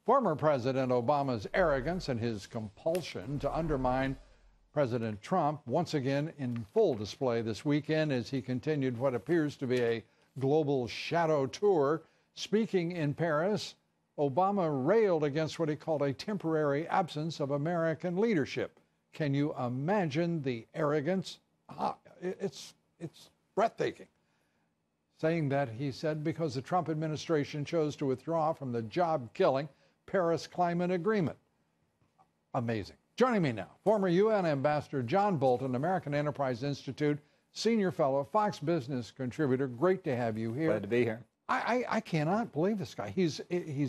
Former President Obama's arrogance and his compulsion to undermine President Trump once again in full display this weekend as he continued what appears to be a global shadow tour. Speaking in Paris, Obama railed against what he called a temporary absence of American leadership. Can you imagine the arrogance? It's breathtaking. Saying that, he said, because the Trump administration chose to withdraw from the job-killing Paris Climate Agreement. Amazing. Joining me now, former UN Ambassador John Bolton, American Enterprise Institute Senior Fellow, Fox Business contributor. Great to have you here. Glad to be here. I cannot believe this guy. He's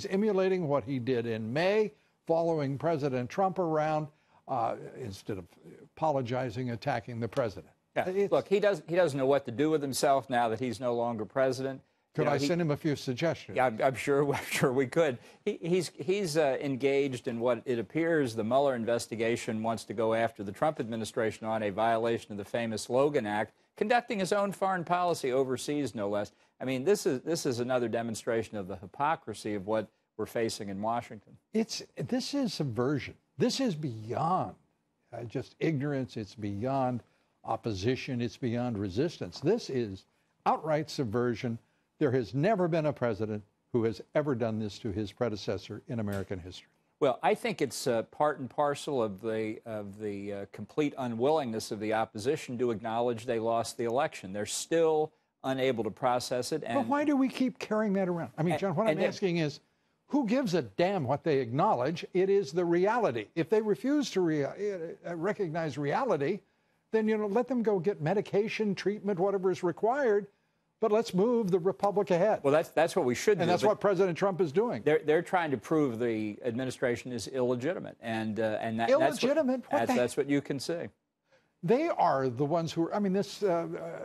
emulating what he did in May, following President Trump around instead of apologizing, attacking the president. Yeah. Look, he doesn't know what to do with himself now that he's no longer president. Could I send him a few suggestions? Yeah, I'm sure we could. He's engaged in what it appears the Mueller investigation wants to go after the Trump administration on, a violation of the famous Logan Act, conducting his own foreign policy overseas, no less. I mean, this is another demonstration of the hypocrisy of what we're facing in Washington. This is subversion. This is beyond just ignorance. It's beyond opposition. It's beyond resistance. This is outright subversion. There has never been a president who has ever done this to his predecessor in American history. Well, I think it's part and parcel of the complete unwillingness of the opposition to acknowledge they lost the election. They're still unable to process it. But why do we keep carrying that around? I mean, John, what I'm asking is, who gives a damn what they acknowledge? It is the reality. If they refuse to recognize reality, then, let them go get medication, treatment, whatever is required. But let's move the republic ahead. Well, that's what we should do. And that's what President Trump is doing. They're trying to prove the administration is illegitimate, and illegitimate. That's what you can say. They are the ones who are. I mean, this Leandra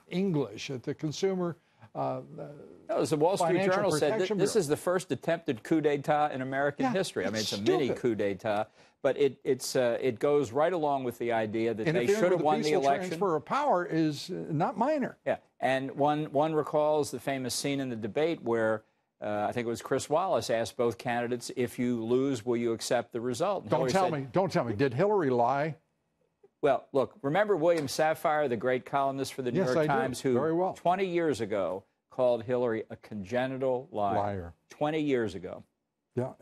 English at the Consumer. The Wall Street Journal said this is the first attempted coup d'état in American history. I mean, it's a mini coup d'état, but it goes right along with the idea that they should have won the election. Transfer of power is not minor. Yeah, and one recalls the famous scene in the debate where I think it was Chris Wallace asked both candidates, "If you lose, will you accept the result?" And Don't tell me. Did Hillary lie? Well, look, remember William Safire, the great columnist for the New York Times, who 20 years ago called Hillary a congenital liar. 20 years ago. Yeah,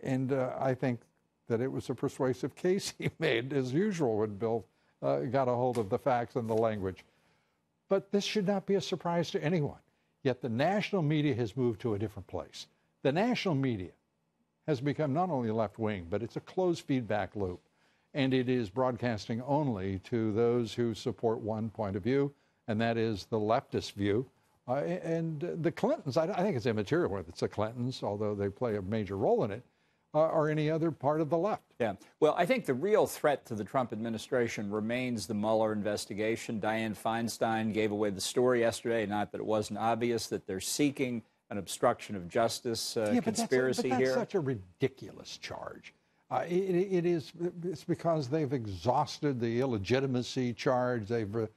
and I think that it was a persuasive case he made, as usual, when Bill got a hold of the facts and the language. But this should not be a surprise to anyone. Yet the national media has moved to a different place. The national media has become not only left-wing, but it's a closed feedback loop. And it is broadcasting only to those who support one point of view, and that is the leftist view. And the Clintons, I think it's immaterial whether it's the Clintons, although they play a major role in it, or any other part of the left. Yeah. Well, I think the real threat to the Trump administration remains the Mueller investigation. Dianne Feinstein gave away the story yesterday, not that it wasn't obvious that they're seeking an obstruction of justice conspiracy but here. That's such a ridiculous charge. It's because they've exhausted the illegitimacy charge. The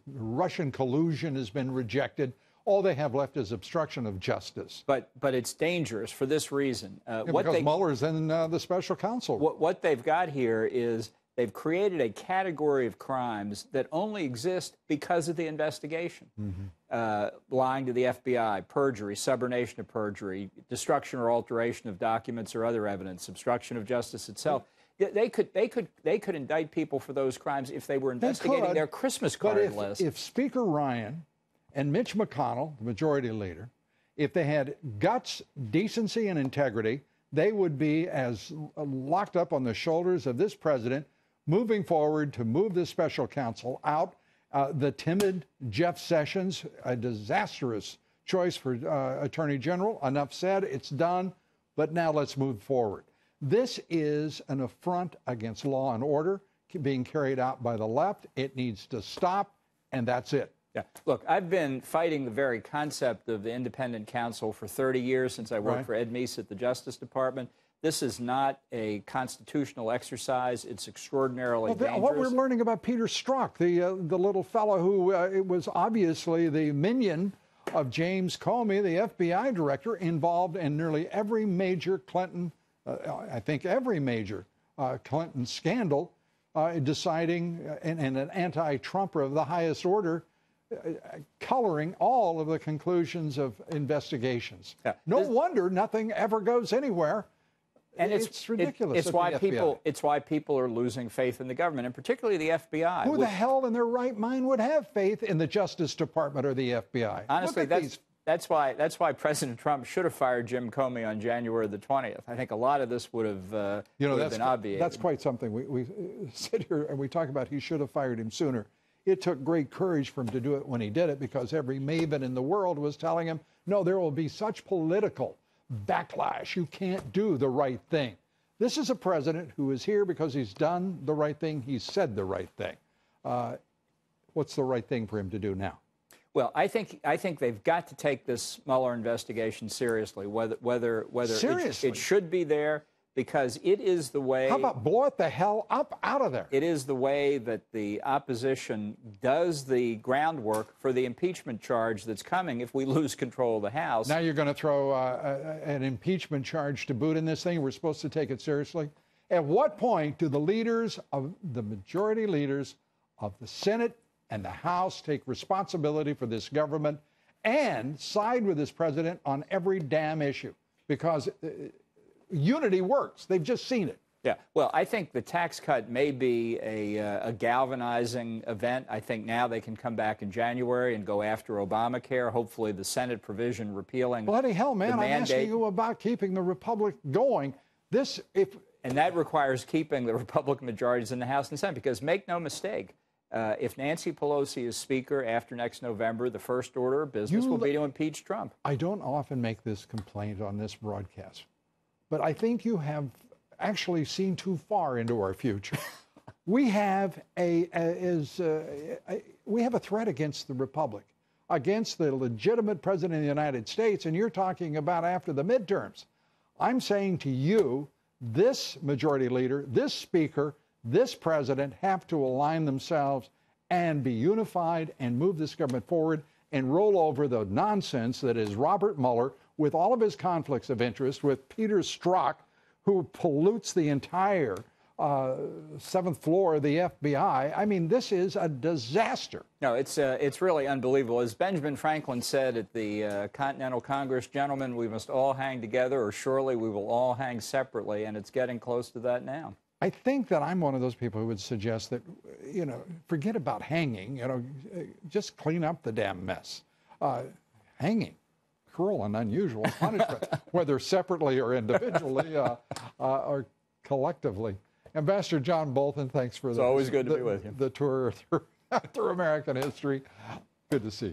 Russian collusion has been rejected. All they have left is obstruction of justice. But it's dangerous for this reason. Because Mueller's in the special counsel. What they've got here is they've created a category of crimes that only exist because of the investigation. Lying to the FBI, perjury, subornation of perjury, destruction or alteration of documents or other evidence, obstruction of justice itself. They could indict people for those crimes if they were investigating their Christmas card list. If Speaker Ryan and Mitch McConnell, the majority leader, if they had guts, decency, and integrity, they would be as locked up on the shoulders of this president, moving forward to move this special counsel out. The timid Jeff Sessions, a disastrous choice for Attorney General. Enough said, it's done, but now let's move forward. This is an affront against law and order being carried out by the left. It needs to stop, and that's it. Yeah. Look, I've been fighting the very concept of the independent counsel for 30 years since I worked for Ed Meese at the Justice Department. This is not a constitutional exercise. It's extraordinarily dangerous. What we're learning about Peter Strzok, the little fellow who was obviously the minion of James Comey, the FBI director, involved in nearly every major Clinton, I think every major Clinton scandal, deciding, and an anti-Trumper of the highest order, coloring all of the conclusions of investigations. Yeah. No wonder nothing ever goes anywhere. And it's ridiculous. It's why people are losing faith in the government, and particularly the FBI. Who the hell in their right mind would have faith in the Justice Department or the FBI? Honestly, that's why President Trump should have fired Jim Comey on January the 20th. I think a lot of this would have been obviated. That's quite something. We sit here and we talk about he should have fired him sooner. It took great courage for him to do it when he did it, because every maven in the world was telling him, no, there will be such political backlash. You can't do the right thing. This is a president who is here because he's done the right thing. He's said the right thing. What's the right thing for him to do now? Well, I think they've got to take this Mueller investigation seriously, whether it should be there, because it is the way. How about blow it the hell up out of there? It is the way that the opposition does the groundwork for the impeachment charge that's coming if we lose control of the House. Now you're going to throw an impeachment charge to boot in this thing? We're supposed to take it seriously? At what point do the majority leaders of the Senate and the House take responsibility for this government and side with this president on every damn issue? Because unity works. They've just seen it. Yeah. Well, I think the tax cut may be a galvanizing event. I think now they can come back in January and go after Obamacare. Hopefully the Senate provision repealing bloody hell, man, I'm asking you about keeping the Republic going. And that requires keeping the Republican majorities in the House and Senate, because make no mistake, if Nancy Pelosi is Speaker after next November, the first order of business will be to impeach Trump. I don't often make this complaint on this broadcast, but I think you have actually seen too far into our future. We have a threat against the Republic, against the legitimate president of the United States, and you're talking about after the midterms. I'm saying to you, this majority leader, this speaker, this president have to align themselves and be unified and move this government forward and roll over the nonsense that is Robert Mueller, with all of his conflicts of interest, with Peter Strzok, who pollutes the entire seventh floor of the FBI. I mean, this is a disaster. No, it's really unbelievable. As Benjamin Franklin said at the Continental Congress, gentlemen, we must all hang together, or surely we will all hang separately, and it's getting close to that now. I think that I'm one of those people who would suggest that, forget about hanging, just clean up the damn mess. Hanging, cruel and unusual punishment, whether separately or individually or collectively. Ambassador John Bolton, thanks for always good to be with you. The tour through American history. Good to see you.